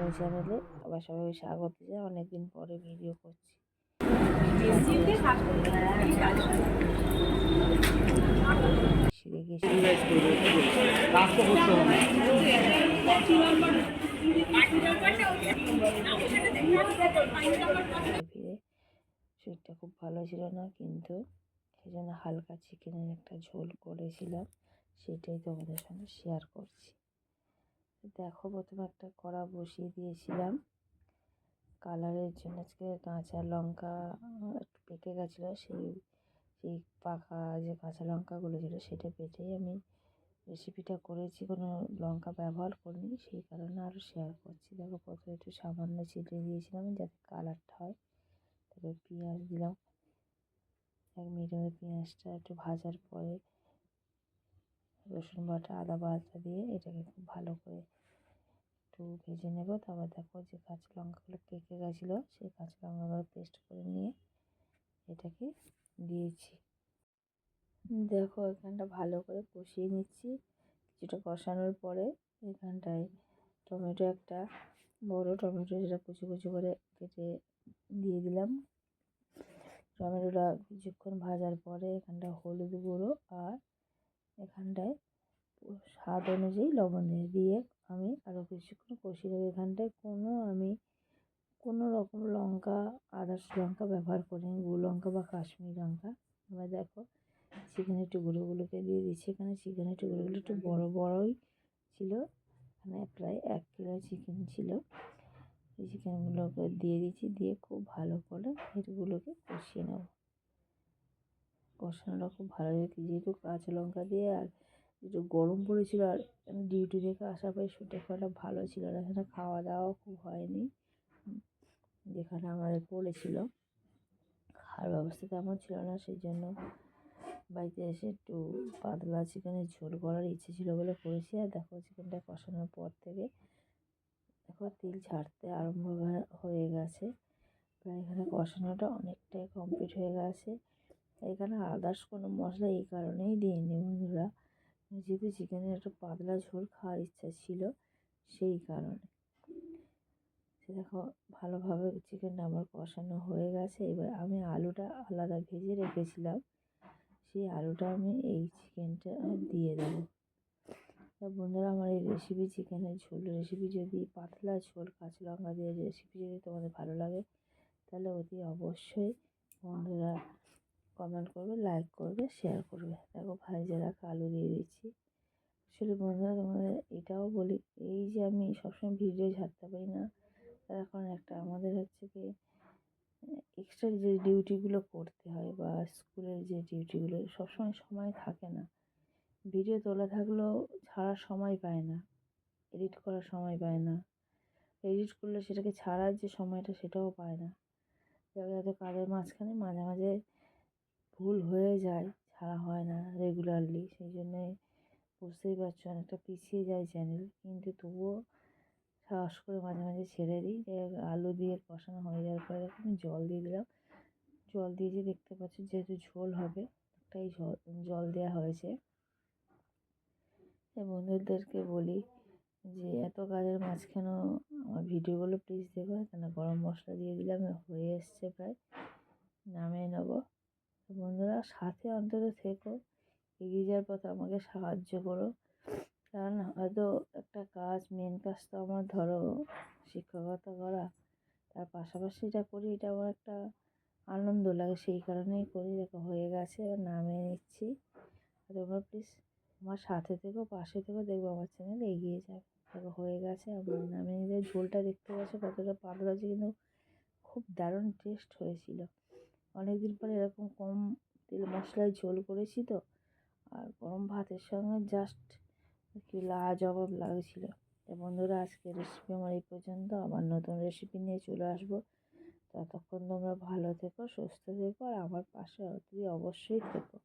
New চ্যানেলে আবার সবাই স্বাগত জানাই। অনেকদিন পরে ভিডিও করছি। ফিরে শরীরটা খুব ভালো ছিল না, কিন্তু সেই জন্য হালকা চিকেনের একটা ঝোল করেছিলাম, সেটাই তোমাদের সঙ্গে শেয়ার করছি। দেখো, প্রথমে একটা কড়া বসিয়ে দিয়েছিলাম কালারের জন্য। আজকে কাঁচা লঙ্কা একটু পেকে গেছিলো, সেই পাকা যে কাঁচা লঙ্কাগুলো ছিল সেটা বেটেই আমি রেসিপিটা করেছি, কোনো লঙ্কা ব্যবহার করিনি, সেই কারণে আরও শেয়ার করছি। দেখো, প্রথমে একটু সামান্য চিড়ে দিয়েছিলাম যাতে কালারটা হয়। তারপর পেঁয়াজ দিলাম, এক মিডিয়ামের পেঁয়াজটা একটু ভাজার পরে রসুন বাটা, আদা বাটা দিয়ে এটাকে খুব ভালো করে একটু ভেজে নেব। তারপর দেখো যে কাঁচা লঙ্কাগুলো পেকে গেছিলো, সেই কাঁচা লঙ্কাগুলো পেস্ট করে নিয়ে এটাকে দিয়েছি। দেখো, এখানটা ভালো করে কষিয়ে নিচ্ছি। কিছুটা কষানোর পরে এখানটায় টমেটো, একটা বড় টমেটো, সেটা কুচি কুচি করে কেটে দিয়ে দিলাম। টমেটোটা কিছুক্ষণ ভাজার পরে এখানটা হলুদ গুঁড়ো আর এখানটায় স্বাদ অনুযায়ী লবণ দিয়ে আমি আরও কিছুক্ষণ কষিয়ে দেবো। এখানটায় আমি কোনো রকম লঙ্কা, আদার্স লঙ্কা ব্যবহার করিনি, গুঁড়ো লঙ্কা বা কাশ্মীরি লঙ্কা। এবার দেখো, চিকেনের টুকরোগুলোকে দিয়ে দিচ্ছি। এখানে চিকেনের টুকরোগুলো একটু বড় বড়ই ছিল, এখানে প্রায় 1 কিলো চিকেন ছিল। এই চিকেনগুলোকে দিয়ে দিচ্ছি, দিয়ে খুব ভালো করে এগুলোকে কষিয়ে নেব। কষানোটা খুব ভালো লাগে, যেহেতু কাঁচা লঙ্কা দিয়ে আর একটু গরম পড়েছিল, আর ডিউটি থেকে আসার পরে শুটে খাওয়াটা ভালো ছিল না, এখানে খাওয়া দাওয়া খুব হয়নি। যেখানে আমাদের পড়েছিল খাওয়ার ব্যবস্থা তেমন ছিল না, সেই জন্য বাড়িতে এসে একটু পাতলা চিকেনের ঝোল করার ইচ্ছে ছিল বলে করেছি। আর দেখো, চিকেনটা কষানোর পর থেকে দেখো তেল ছাড়তে আরম্ভ হয়ে গেছে, প্রায় এখানে কষানোটা অনেকটাই কমপ্লিট হয়ে গেছে। এখানে আদার্স কোনো মশলা এই কারণেই দিইনি বন্ধুরা, যেহেতু চিকেনের একটা পাতলা ঝোল খাওয়ার ইচ্ছা ছিল, সেই কারণে। দেখো, ভালোভাবে চিকেনটা আমার কষানো হয়ে গেছে। এবার আমি আলুটা আলাদা ভেজে রেখেছিলাম, সেই আলুটা আমি এই চিকেনটা দিয়ে দেবো। বন্ধুরা, আমার এই রেসিপি, চিকেনের ঝোল রেসিপি, যদি পাতলা ঝোল কাঁচা লঙ্কা দিয়ে রেসিপি যদি তোমাদের ভালো লাগে, তাহলে অতি অবশ্যই বন্ধুরা কমেন্ট করবে, লাইক করবে, শেয়ার করবে। দেখো, ভাজে রাখা আলু দিয়ে দিচ্ছি। আসলে বন্ধুরা, তোমাদের এটাও বলি, এই যে আমি সবসময় ভিডিও ছাড়তে পারি না, তার কারণ একটা, আমাদের হচ্ছে কি এক্সট্রা যে ডিউটিগুলো করতে হয় বা স্কুলের যে ডিউটিগুলো, সবসময় সময় থাকে না। ভিডিও তোলা থাকলেও ছাড়ার সময় পায় না, এডিট করার সময় পায় না, এডিট করলে সেটাকে ছাড়ার যে সময়টা সেটাও পায় না। এত কাজের মাঝখানে মাঝে মাঝে ভুল হয়ে যায়, ছাড়া হয় না রেগুলারলি, সেই জন্যে বুঝতেই পারছো অনেকটা পিছিয়ে যায় চ্যানেল, কিন্তু তবুও সাহস করে মাঝে মাঝে ছেড়ে দিই। আলু দিয়ে কষানো হয়ে যাওয়ার পরে আমি জল দিয়ে দিলাম। জল দিয়ে যে দেখতে পাচ্ছি, যেহেতু ঝোল হবে একটাই জল দেওয়া হয়েছে। বন্ধুদেরকে বলি যে এত কাজের মাঝখানেও আমার ভিডিওগুলো প্লিজ দেখো। কেন গরম মশলা দিয়ে দিলাম, হয়ে এসছে, প্রায় নামিয়ে নেবো। বন্ধুরা, সাথে অন্তত থেকো, এগিয়ে যাওয়ার পথে আমাকে সাহায্য করো, কারণ হয়তো একটা কাজ, মেন কাজ তো আমার ধরো শিক্ষকতা করা, তার পাশাপাশি এটা করি, এটা আমার একটা আনন্দ লাগে, সেই কারণেই করি। দেখো, হয়ে গেছে, এবার নামিয়ে নিচ্ছি। তোমরা প্লিজ আমার সাথে থেকো, পাশে থেকো, দেখবো আমার চ্যানেল এগিয়ে যাবে। দেখো, হয়ে গেছে, আমার নামিয়ে নিলে ঝোলটা দেখতে পাচ্ছ কতটা পাতলা আছে, কিন্তু খুব দারুণ টেস্ট হয়েছিল। অনেকদিন পরে এরকম কম তেল মশলায় ঝোল করেছি তো, আর গরম ভাতের সঙ্গে জাস্ট কি লাজবাব লাগছিল। বন্ধুরা, আজকের রেসিপি আমার এই পর্যন্ত, আবার নতুন রেসিপি নিয়ে চলে আসবো। ততক্ষণ তোমরা ভালো থেকো, সুস্থ থেকো, আর আমার পাশে অবশ্যই থেকো।